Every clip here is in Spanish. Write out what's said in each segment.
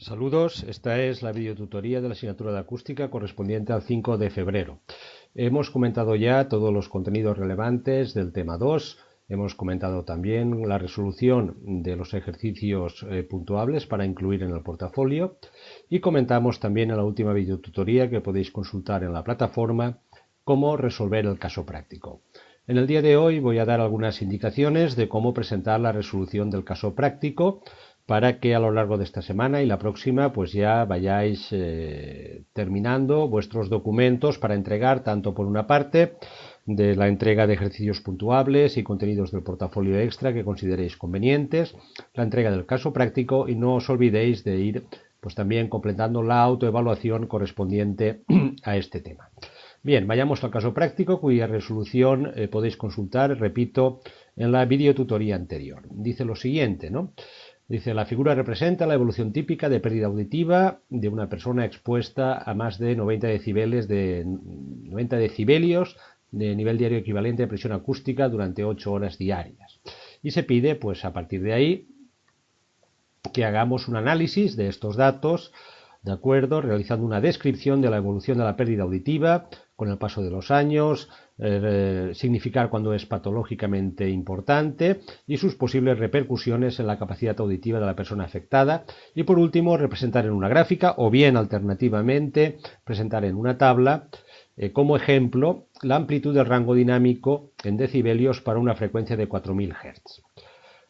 Saludos, esta es la videotutoría de la asignatura de acústica correspondiente al 5 de febrero. Hemos comentado ya todos los contenidos relevantes del tema 2, hemos comentado también la resolución de los ejercicios puntuables para incluir en el portafolio y comentamos también en la última videotutoría que podéis consultar en la plataforma cómo resolver el caso práctico. En el día de hoy voy a dar algunas indicaciones de cómo presentar la resolución del caso práctico para que a lo largo de esta semana y la próxima pues ya vayáis terminando vuestros documentos para entregar tanto por una parte de la entrega de ejercicios puntuables y contenidos del portafolio extra que consideréis convenientes, la entrega del caso práctico y no os olvidéis de ir pues también completando la autoevaluación correspondiente a este tema. Bien, vayamos al caso práctico cuya resolución podéis consultar, repito, en la videotutoría anterior. Dice lo siguiente, ¿no? Dice, la figura representa la evolución típica de pérdida auditiva de una persona expuesta a más de 90 decibelios de nivel diario equivalente a presión acústica durante 8 horas diarias. Y se pide, pues a partir de ahí, que hagamos un análisis de estos datos, ¿de acuerdo? Realizando una descripción de la evolución de la pérdida auditiva con el paso de los años, significar cuando es patológicamente importante y sus posibles repercusiones en la capacidad auditiva de la persona afectada. Y por último, representar en una gráfica o bien alternativamente presentar en una tabla como ejemplo la amplitud del rango dinámico en decibelios para una frecuencia de 4000 Hz.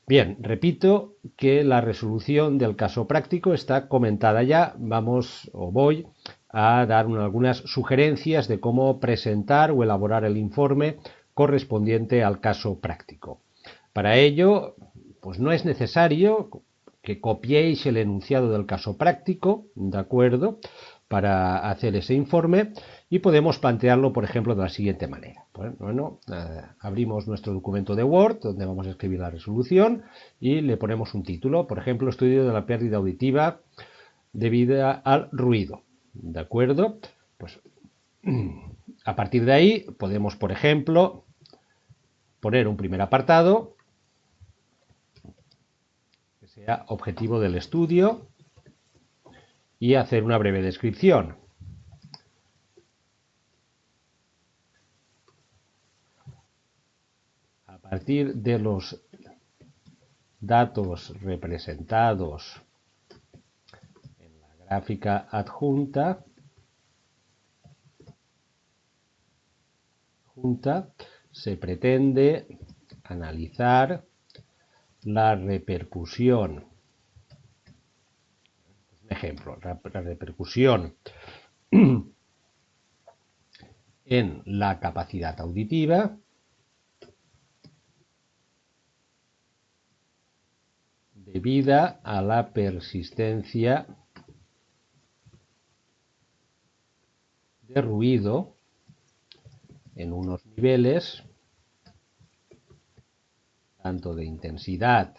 Bien, repito que la resolución del caso práctico está comentada ya. Vamos o voy a dar algunas sugerencias de cómo presentar o elaborar el informe correspondiente al caso práctico. Para ello, pues no es necesario que copiéis el enunciado del caso práctico, ¿de acuerdo?, para hacer ese informe, y podemos plantearlo, por ejemplo, de la siguiente manera. Bueno, abrimos nuestro documento de Word, donde vamos a escribir la resolución, y le ponemos un título, por ejemplo, estudio de la pérdida auditiva debida al ruido. ¿De acuerdo? Pues a partir de ahí podemos, por ejemplo, poner un primer apartado que sea objetivo del estudio y hacer una breve descripción. A partir de los datos representados en la gráfica adjunta, se pretende analizar la repercusión. Un ejemplo, la repercusión en la capacidad auditiva debida a la persistencia de ruido en unos niveles tanto de intensidad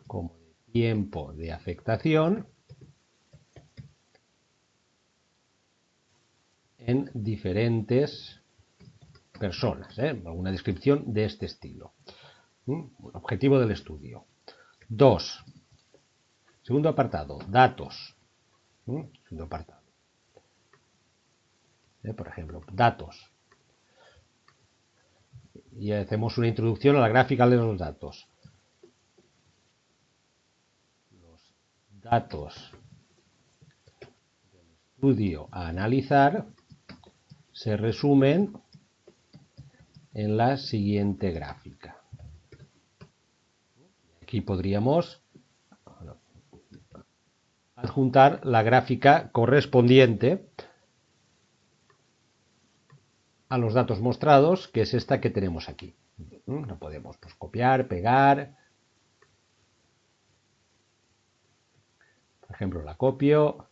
como de tiempo de afectación en diferentes personas. Una descripción de este estilo. Objetivo del estudio. 2. Segundo apartado, datos. Segundo apartado. Por ejemplo, datos. Y hacemos una introducción a la gráfica de los datos. Los datos del estudio a analizar se resumen en la siguiente gráfica. Aquí podríamos adjuntar la gráfica correspondiente a los datos mostrados, que es esta que tenemos aquí. Lo podemos pues, copiar, pegar. Por ejemplo, la copio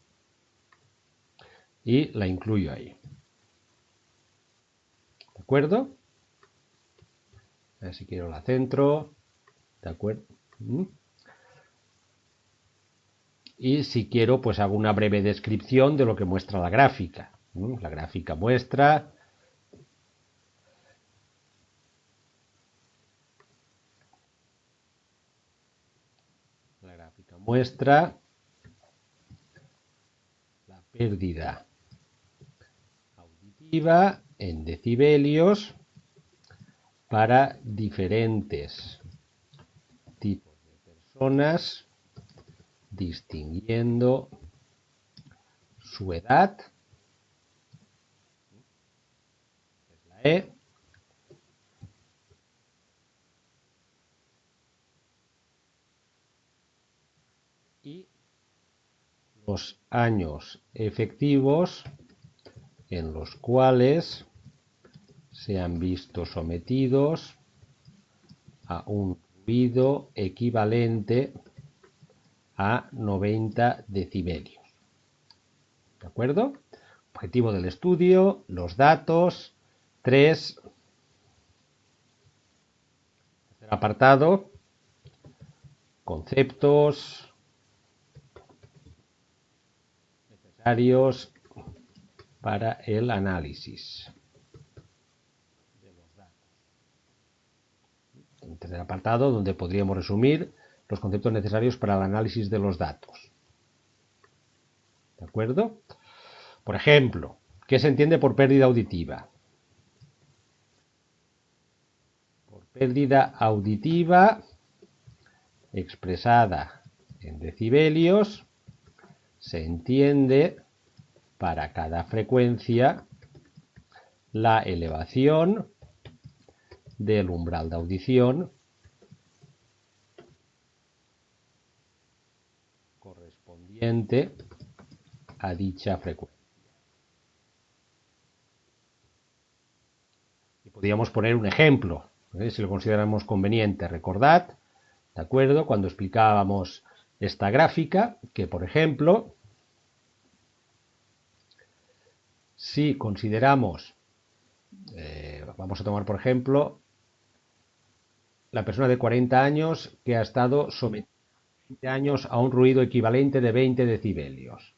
y la incluyo ahí. ¿De acuerdo? A ver si quiero la centro. ¿De acuerdo? Y si quiero, pues hago una breve descripción de lo que muestra la gráfica. La gráfica muestra pérdida auditiva en decibelios para diferentes tipos de personas, distinguiendo su edad, es la E, y los años efectivos en los cuales se han visto sometidos a un ruido equivalente a 90 decibelios. ¿De acuerdo? Objetivo del estudio, los datos. 3. Tercer apartado, conceptos necesarios para el análisis de los datos. Un tercer apartado donde podríamos resumir los conceptos necesarios para el análisis de los datos. ¿De acuerdo? Por ejemplo, ¿qué se entiende por pérdida auditiva? Por pérdida auditiva expresada en decibelios se entiende para cada frecuencia la elevación del umbral de audición correspondiente a dicha frecuencia. Y podríamos poner un ejemplo, si lo consideramos conveniente. Recordad, ¿de acuerdo? Cuando explicábamos esta gráfica, que por ejemplo, si consideramos, vamos a tomar por ejemplo, la persona de 40 años que ha estado sometida 20 años a un ruido equivalente de 20 decibelios.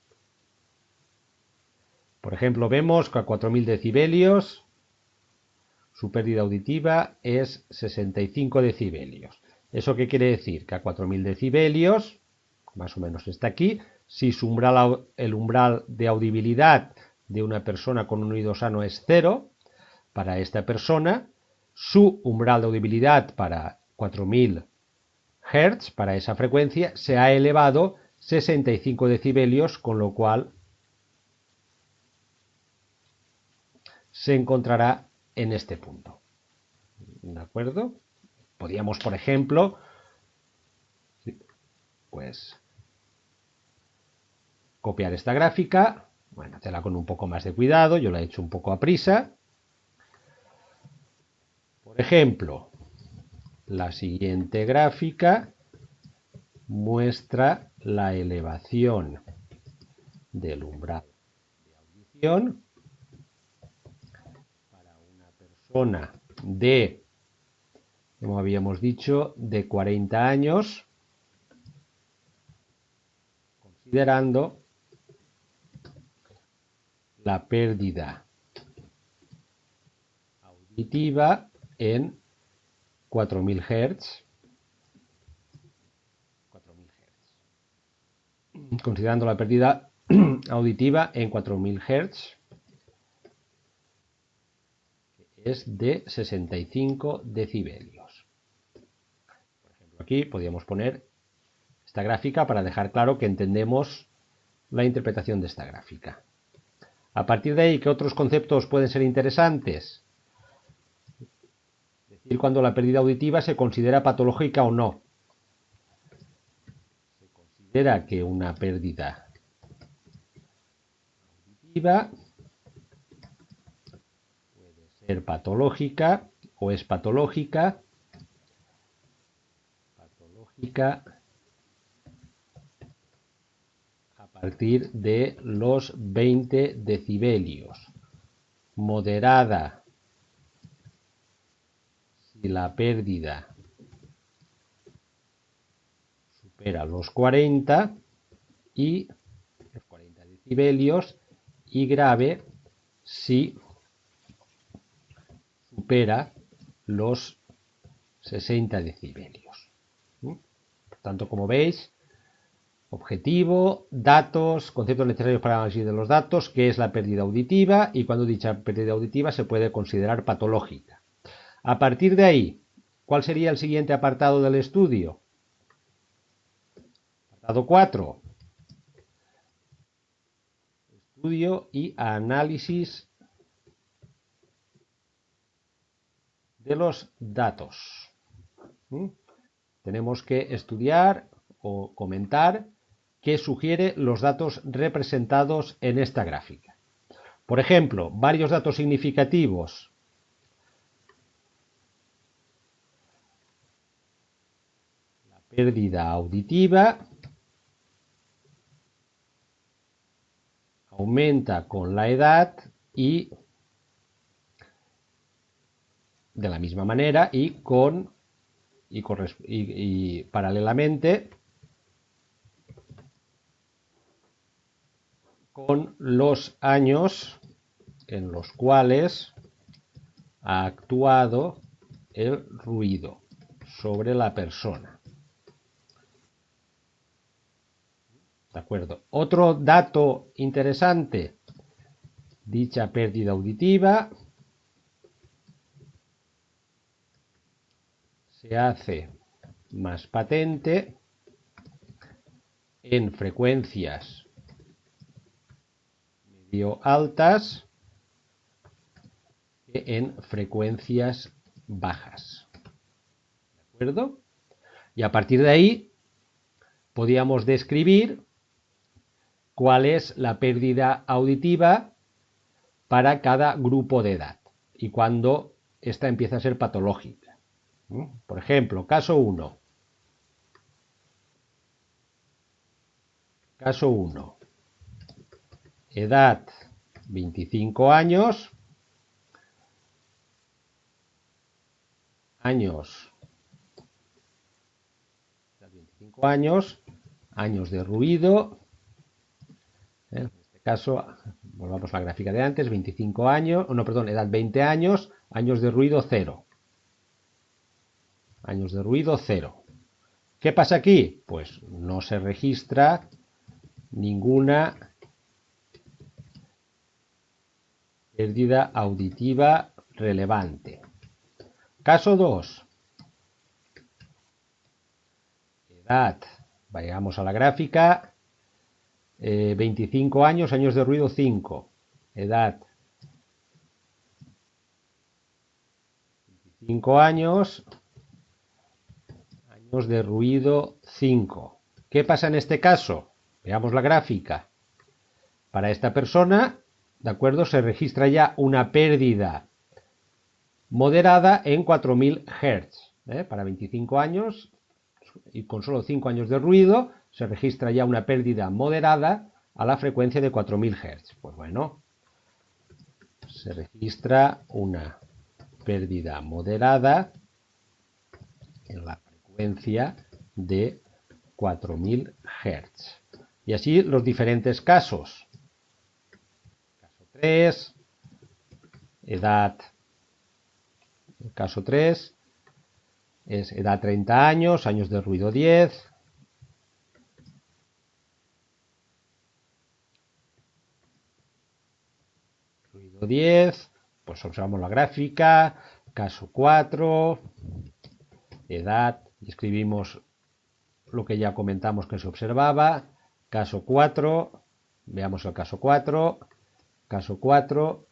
Por ejemplo, vemos que a 4000 decibelios su pérdida auditiva es 65 decibelios. ¿Eso qué quiere decir? Que a 4000 decibelios, más o menos está aquí, si su el umbral de audibilidad de una persona con un oído sano es 0, para esta persona, su umbral de audibilidad para 4000 Hz, para esa frecuencia, se ha elevado 65 decibelios, con lo cual se encontrará en este punto. ¿De acuerdo? Podríamos, por ejemplo, pues copiar esta gráfica, bueno, hacerla con un poco más de cuidado, yo la he hecho un poco a prisa. Por ejemplo, la siguiente gráfica muestra la elevación del umbral de audición para una persona de, como habíamos dicho, de 40 años, considerando la pérdida auditiva en 4000 Hz. Considerando la pérdida auditiva en 4000 Hz, que es de 65 decibelios. Por ejemplo, aquí podríamos poner esta gráfica para dejar claro que entendemos la interpretación de esta gráfica. A partir de ahí, ¿qué otros conceptos pueden ser interesantes? Es decir, cuando la pérdida auditiva se considera patológica o no. Se considera que una pérdida auditiva puede ser patológica o es patológica a partir de los 20 decibelios, moderada si la pérdida supera los 40 decibelios y grave si supera los 60 decibelios. Por tanto, como veis, Objetivo, datos, conceptos necesarios para el análisis de los datos, qué es la pérdida auditiva y cuando dicha pérdida auditiva se puede considerar patológica. A partir de ahí, ¿cuál sería el siguiente apartado del estudio? Apartado 4. Estudio y análisis de los datos. Tenemos que estudiar o comentar qué sugiere los datos representados en esta gráfica. Por ejemplo, varios datos significativos. La pérdida auditiva aumenta con la edad y de la misma manera y paralelamente con los años en los cuales ha actuado el ruido sobre la persona. ¿De acuerdo? Otro dato interesante, dicha pérdida auditiva se hace más patente en frecuencias medio altas que en frecuencias bajas. ¿De acuerdo? Y a partir de ahí podíamos describir cuál es la pérdida auditiva para cada grupo de edad y cuándo esta empieza a ser patológica. Por ejemplo, caso 1. Caso 1. Edad 25 años. Años 25 años. Años de ruido. En este caso, volvamos a la gráfica de antes, 25 años, no, perdón, edad 20 años, años de ruido 0. Años de ruido 0. ¿Qué pasa aquí? Pues no se registra ninguna pérdida auditiva relevante. Caso 2. Edad, vayamos a la gráfica, 25 años, años de ruido 5. Edad 25 años, años de ruido 5. ¿Qué pasa en este caso? Veamos la gráfica. Para esta persona, ¿de acuerdo? Se registra ya una pérdida moderada en 4000 Hz. Para 25 años y con solo 5 años de ruido, se registra ya una pérdida moderada a la frecuencia de 4000 Hz. Pues bueno, se registra una pérdida moderada en la frecuencia de 4000 Hz. Y así los diferentes casos. Caso 3, edad. El caso 3 es edad 30 años, años de ruido 10. Ruido 10, pues observamos la gráfica. Caso 4, edad, y escribimos lo que ya comentamos que se observaba. Caso 4, veamos el caso 4. Caso 4,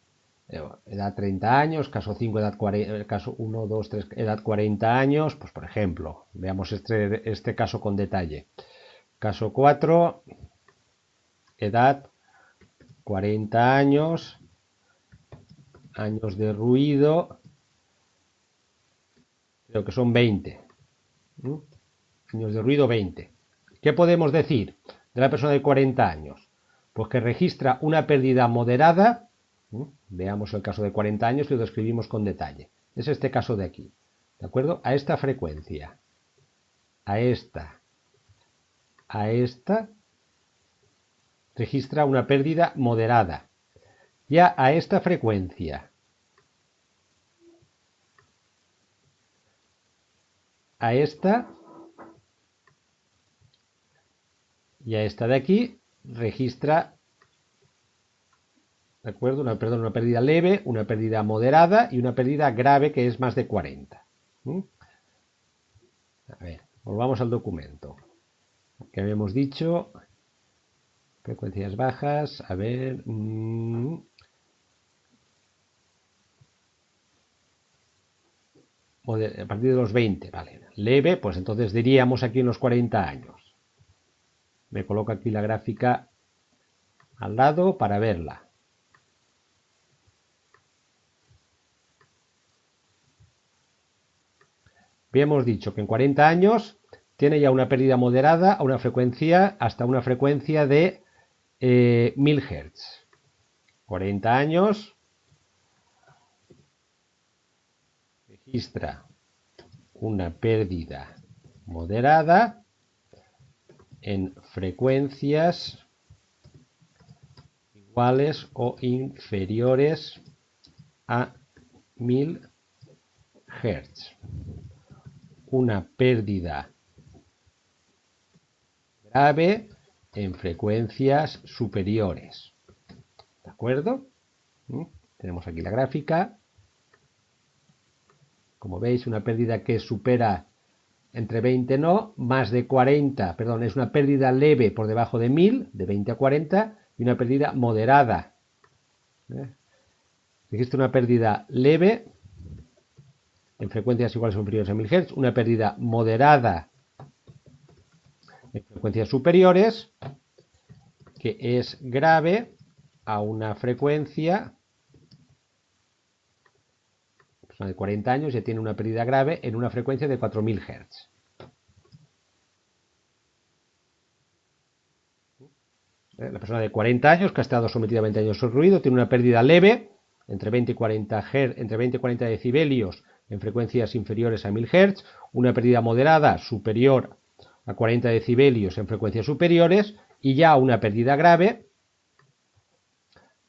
edad 30 años. Caso 5, edad 40, caso 1, 2, 3, edad 40 años. Pues por ejemplo, veamos este caso con detalle. Caso 4, edad 40 años, años de ruido, creo que son 20. Años de ruido 20. ¿Qué podemos decir de la persona de 40 años? Pues que registra una pérdida moderada. Veamos el caso de 40 años y lo describimos con detalle. Es este caso de aquí. ¿De acuerdo? A esta frecuencia. A esta. Registra una pérdida moderada. Ya a esta frecuencia. A esta. Y a esta de aquí registra, ¿de acuerdo? Una pérdida leve, una pérdida moderada y una pérdida grave que es más de 40. A ver, volvamos al documento. Que habíamos dicho, frecuencias bajas, a ver... a partir de los 20, vale. Leve, pues entonces diríamos aquí en los 40 años. Me coloco aquí la gráfica al lado para verla. Habíamos dicho que en 40 años tiene ya una pérdida moderada a una frecuencia, hasta una frecuencia de 1000 Hz. 40 años, registra una pérdida moderada en frecuencias iguales o inferiores a 1000 Hz. Una pérdida grave en frecuencias superiores. ¿De acuerdo? Tenemos aquí la gráfica. Como veis, una pérdida que supera entre 20 no, más de 40, perdón, es una pérdida leve por debajo de 1000, de 20 a 40, y una pérdida moderada. Existe una pérdida leve en frecuencias iguales o inferiores a 1000 Hz, una pérdida moderada en frecuencias superiores, que es grave a una frecuencia, una persona de 40 años ya tiene una pérdida grave en una frecuencia de 4000 Hz. La persona de 40 años que ha estado sometida a 20 años al ruido tiene una pérdida leve entre 20 y 40 Hz, entre 20 y 40 decibelios en frecuencias inferiores a 1000 Hz, una pérdida moderada superior a 40 decibelios en frecuencias superiores y ya una pérdida grave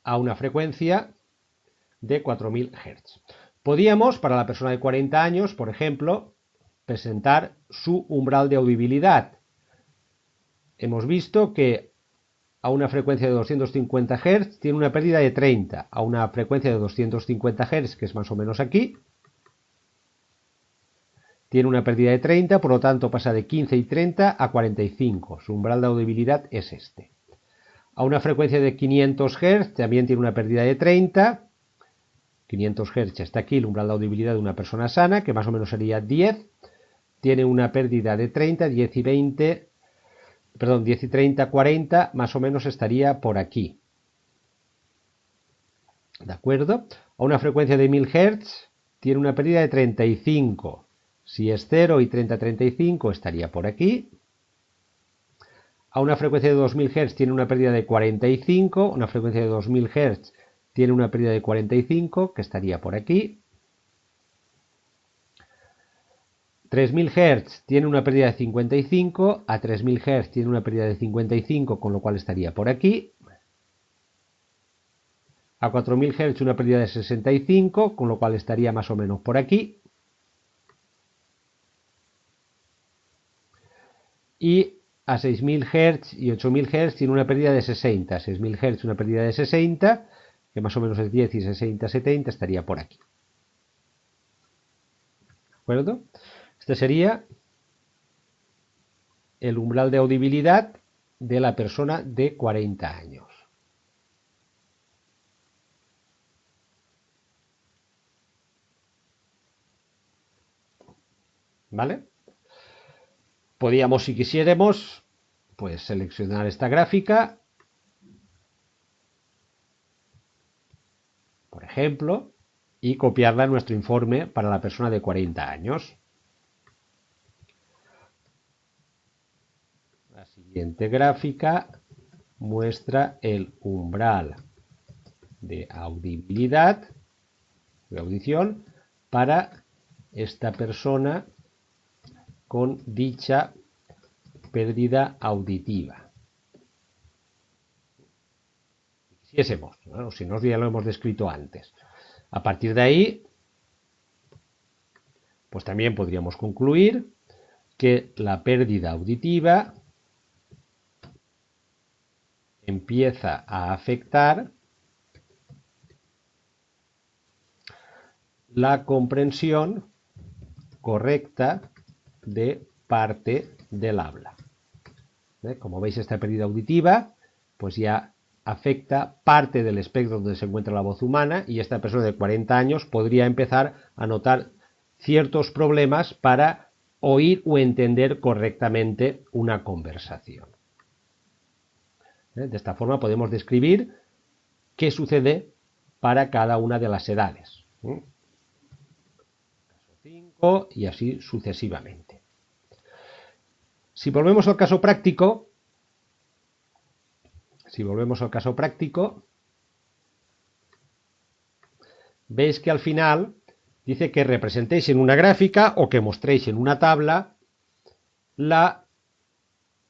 a una frecuencia de 4000 Hz. Podíamos, para la persona de 40 años, por ejemplo, presentar su umbral de audibilidad. Hemos visto que a una frecuencia de 250 Hz tiene una pérdida de 30, a una frecuencia de 250 Hz, que es más o menos aquí, tiene una pérdida de 30, por lo tanto pasa de 15 y 30 a 45. Su umbral de audibilidad es este. A una frecuencia de 500 Hz también tiene una pérdida de 30. 500 Hz está aquí el umbral de audibilidad de una persona sana, que más o menos sería 10. Tiene una pérdida de 30, 10 y 20, perdón, 10 y 30, 40, más o menos estaría por aquí. ¿De acuerdo? A una frecuencia de 1000 Hz tiene una pérdida de 35. Si es 0 y 30, 35 estaría por aquí. A una frecuencia de 2000 Hz tiene una pérdida de 45. Una frecuencia de 2000 Hz tiene una pérdida de 45, que estaría por aquí. 3000 Hz tiene una pérdida de 55. A 3000 Hz tiene una pérdida de 55, con lo cual estaría por aquí. A 4000 Hz una pérdida de 65, con lo cual estaría más o menos por aquí. Y a 6000 Hz y 8000 Hz tiene una pérdida de 60. 6000 Hz una pérdida de 60, que más o menos es 10 y 60, 70, estaría por aquí. ¿De acuerdo? Este sería el umbral de audibilidad de la persona de 40 años. ¿Vale? Podríamos, si quisiéramos, pues seleccionar esta gráfica, por ejemplo, y copiarla en nuestro informe para la persona de 40 años. La siguiente gráfica muestra el umbral de audibilidad, de audición, para esta persona con dicha pérdida auditiva. Si quisiésemos, ¿no? Si no, ya lo hemos descrito antes. A partir de ahí, pues también podríamos concluir que la pérdida auditiva empieza a afectar la comprensión correcta de parte del habla. Como veis, esta pérdida auditiva pues ya afecta parte del espectro donde se encuentra la voz humana, y esta persona de 40 años podría empezar a notar ciertos problemas para oír o entender correctamente una conversación. De esta forma podemos describir qué sucede para cada una de las edades. Caso 5 y así sucesivamente. Si volvemos al caso práctico, veis que al final dice que representéis en una gráfica o que mostréis en una tabla la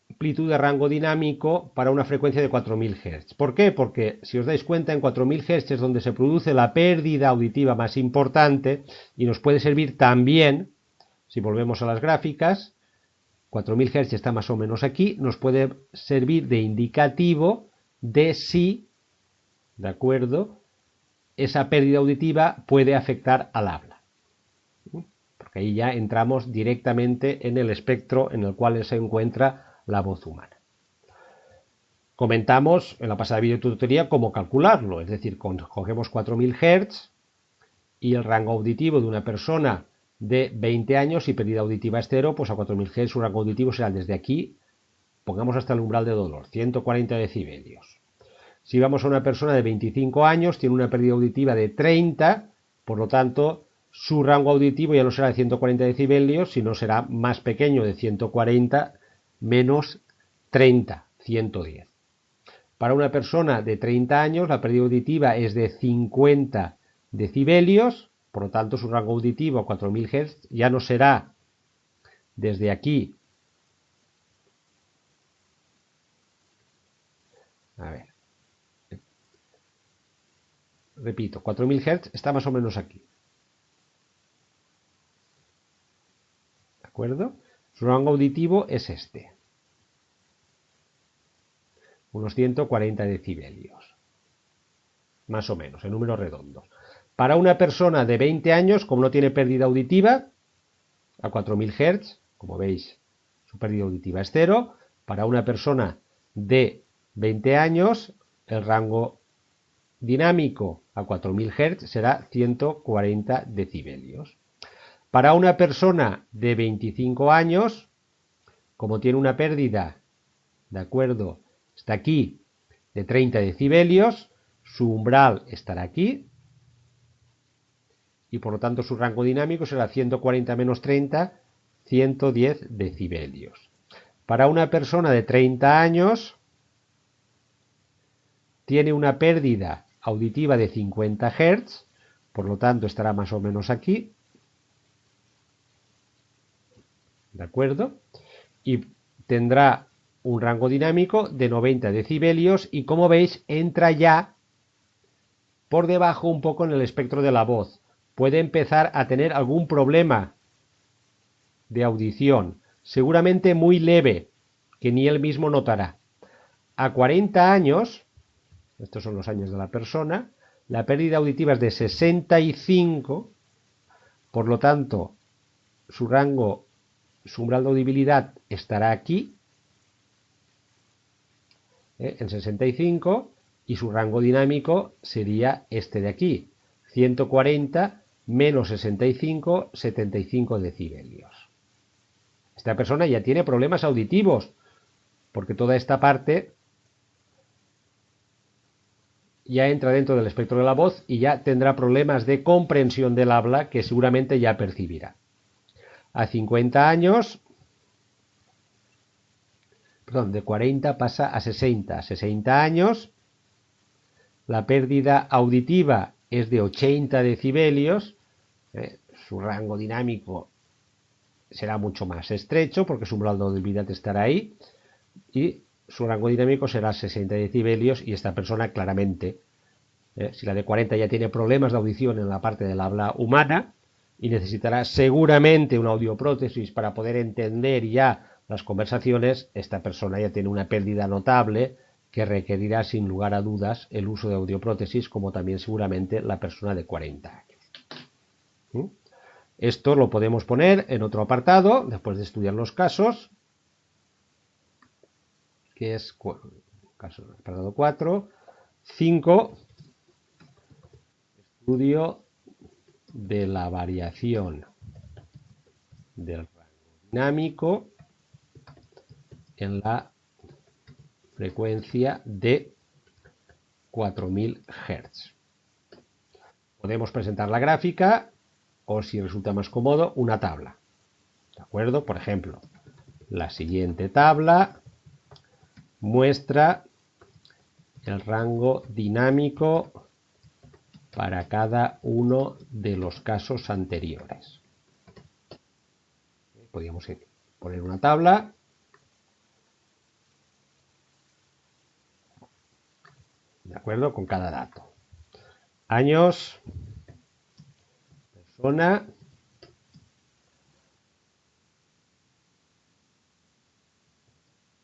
amplitud de rango dinámico para una frecuencia de 4000 Hz. ¿Por qué? Porque si os dais cuenta, en 4000 Hz es donde se produce la pérdida auditiva más importante, y nos puede servir también, si volvemos a las gráficas, 4000 Hz está más o menos aquí, nos puede servir de indicativo de si, ¿de acuerdo?, esa pérdida auditiva puede afectar al habla. Porque ahí ya entramos directamente en el espectro en el cual se encuentra la voz humana. Comentamos en la pasada videotutoría cómo calcularlo, es decir, cogemos 4000 Hz y el rango auditivo de una persona de 20 años y pérdida auditiva es 0, pues a 4000 Hz su rango auditivo será desde aquí, pongamos hasta el umbral de dolor, 140 decibelios. Si vamos a una persona de 25 años, tiene una pérdida auditiva de 30, por lo tanto, su rango auditivo ya no será de 140 decibelios, sino será más pequeño, de 140 menos 30, 110. Para una persona de 30 años, la pérdida auditiva es de 50 decibelios, por lo tanto, su rango auditivo a 4000 Hz ya no será desde aquí. A ver. Repito, 4000 Hz está más o menos aquí. ¿De acuerdo? Su rango auditivo es este. Unos 140 decibelios. Más o menos, en números redondos. Para una persona de 20 años, como no tiene pérdida auditiva, a 4000 Hz, como veis, su pérdida auditiva es 0. Para una persona de 20 años, el rango dinámico a 4000 Hz será 140 decibelios. Para una persona de 25 años, como tiene una pérdida, ¿de acuerdo?, está aquí, de 30 decibelios, su umbral estará aquí, y por lo tanto su rango dinámico será 140 menos 30, 110 decibelios. Para una persona de 30 años, tiene una pérdida auditiva de 50 Hz, por lo tanto estará más o menos aquí, ¿de acuerdo? Y tendrá un rango dinámico de 90 decibelios y, como veis, entra ya por debajo un poco en el espectro de la voz. Puede empezar a tener algún problema de audición, seguramente muy leve, que ni él mismo notará. A 40 años, estos son los años de la persona, la pérdida auditiva es de 65, por lo tanto, su umbral de audibilidad estará aquí, en 65, y su rango dinámico sería este de aquí, 140 menos 65, 75 decibelios. Esta persona ya tiene problemas auditivos, porque toda esta parte ya entra dentro del espectro de la voz y ya tendrá problemas de comprensión del habla que seguramente ya percibirá. A 50 años, perdón, de 40 pasa a 60. A 60 años, la pérdida auditiva es de 80 decibelios, su rango dinámico será mucho más estrecho porque su umbral de audibilidad estará ahí, y su rango dinámico será 60 decibelios, y esta persona claramente, si la de 40 ya tiene problemas de audición en la parte del habla humana y necesitará seguramente una audioprótesis para poder entender ya las conversaciones, esta persona ya tiene una pérdida notable que requerirá sin lugar a dudas el uso de audioprótesis, como también seguramente la persona de 40 años. Esto lo podemos poner en otro apartado, después de estudiar los casos, que es apartado 4, 5, estudio de la variación del rango dinámico en la frecuencia de 4000 Hz. Podemos presentar la gráfica o, si resulta más cómodo, una tabla. ¿De acuerdo? Por ejemplo, la siguiente tabla muestra el rango dinámico para cada uno de los casos anteriores. Podríamos poner una tabla. ¿De acuerdo? Con cada dato. Años, persona,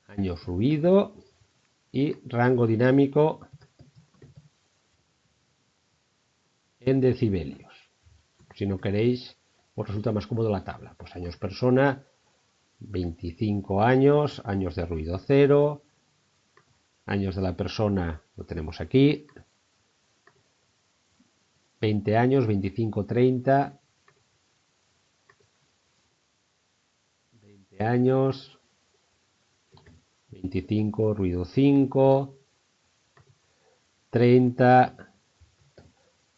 años ruido y rango dinámico en decibelios. Si no queréis, os resulta más cómodo la tabla. Pues años persona, 25 años, años de ruido 0, años de la persona lo tenemos aquí, 20 años, 25, 30, 20 años, 25, ruido 5, 30,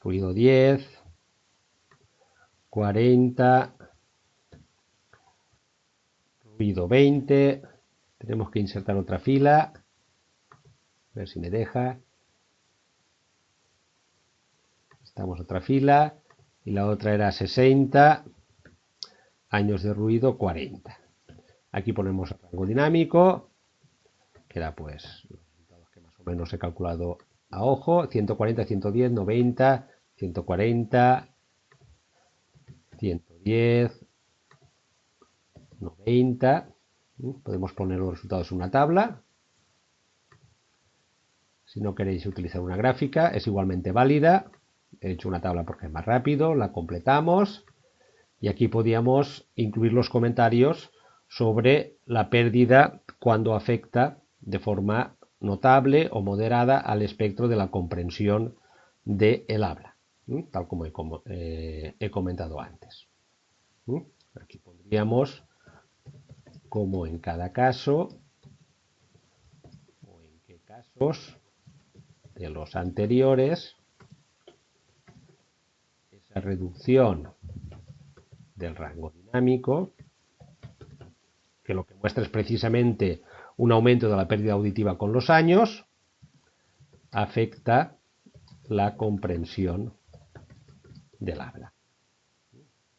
ruido 10, 40, ruido 20, tenemos que insertar otra fila, a ver si me deja. Estamos otra fila y la otra era 60, años de ruido 40. Aquí ponemos el rango dinámico, que era pues los resultados que más o menos he calculado a ojo, 140, 110, 90, 140, 110, 90. Podemos poner los resultados en una tabla. Si no queréis utilizar una gráfica, es igualmente válida. He hecho una tabla porque es más rápido, la completamos y aquí podíamos incluir los comentarios sobre la pérdida cuando afecta de forma notable o moderada al espectro de la comprensión del habla, tal como he comentado antes. Aquí pondríamos como en cada caso o en qué casos de los anteriores esa reducción del rango dinámico, que lo que muestra es precisamente un aumento de la pérdida auditiva con los años, afecta la comprensión del habla.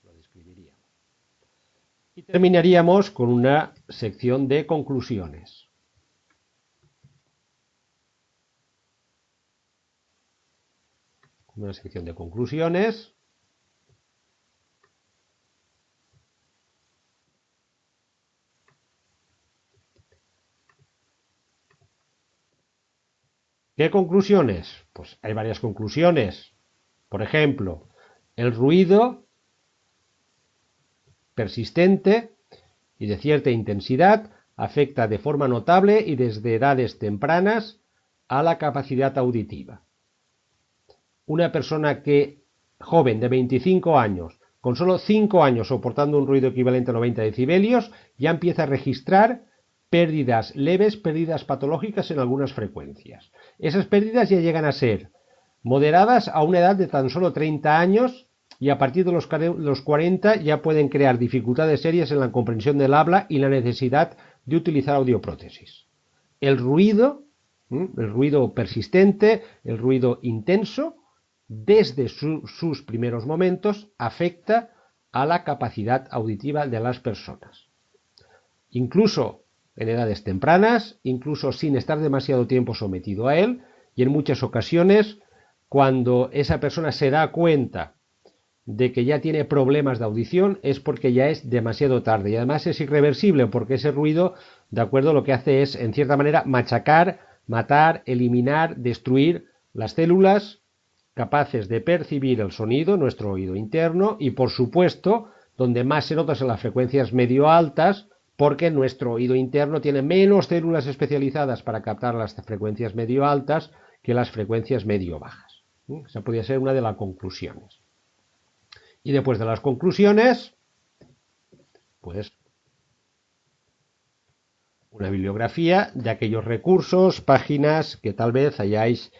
Lo describiríamos. Y terminaríamos con una sección de conclusiones. Una sección de conclusiones. ¿Qué conclusiones? Pues hay varias conclusiones. Por ejemplo, el ruido persistente y de cierta intensidad afecta de forma notable y desde edades tempranas a la capacidad auditiva. Una persona joven de 25 años, con solo 5 años soportando un ruido equivalente a 90 decibelios, ya empieza a registrar pérdidas leves, pérdidas patológicas en algunas frecuencias. Esas pérdidas ya llegan a ser moderadas a una edad de tan solo 30 años y a partir de los 40 ya pueden crear dificultades serias en la comprensión del habla y la necesidad de utilizar audioprótesis. El ruido persistente, el ruido intenso, desde sus primeros momentos afecta a la capacidad auditiva de las personas. Incluso en edades tempranas, incluso sin estar demasiado tiempo sometido a él, y en muchas ocasiones cuando esa persona se da cuenta de que ya tiene problemas de audición es porque ya es demasiado tarde y además es irreversible porque ese ruido, de acuerdo, lo que hace es en cierta manera machacar matar, eliminar, destruir las células capaces de percibir el sonido, nuestro oído interno, y por supuesto, donde más se nota es en las frecuencias medio altas, porque nuestro oído interno tiene menos células especializadas para captar las frecuencias medio altas que las frecuencias medio bajas. Esa podría ser una de las conclusiones. Y después de las conclusiones, pues una bibliografía de aquellos recursos, páginas que tal vez hayáis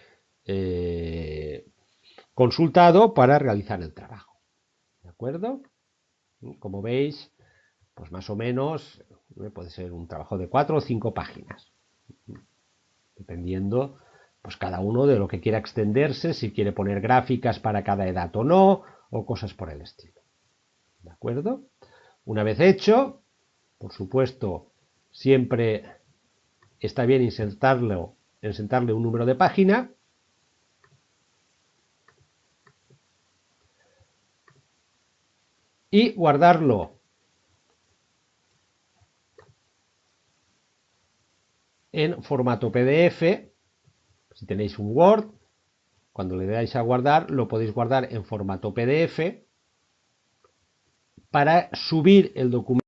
consultado para realizar el trabajo. ¿De acuerdo? Como veis, pues más o menos puede ser un trabajo de 4 o 5 páginas, dependiendo pues cada uno de lo que quiera extenderse, si quiere poner gráficas para cada edad o no, o cosas por el estilo. ¿De acuerdo? Una vez hecho, por supuesto, siempre está bien insertarle un número de página. Y guardarlo en formato PDF. Si tenéis un Word, cuando le dais a guardar, lo podéis guardar en formato PDF para subir el documento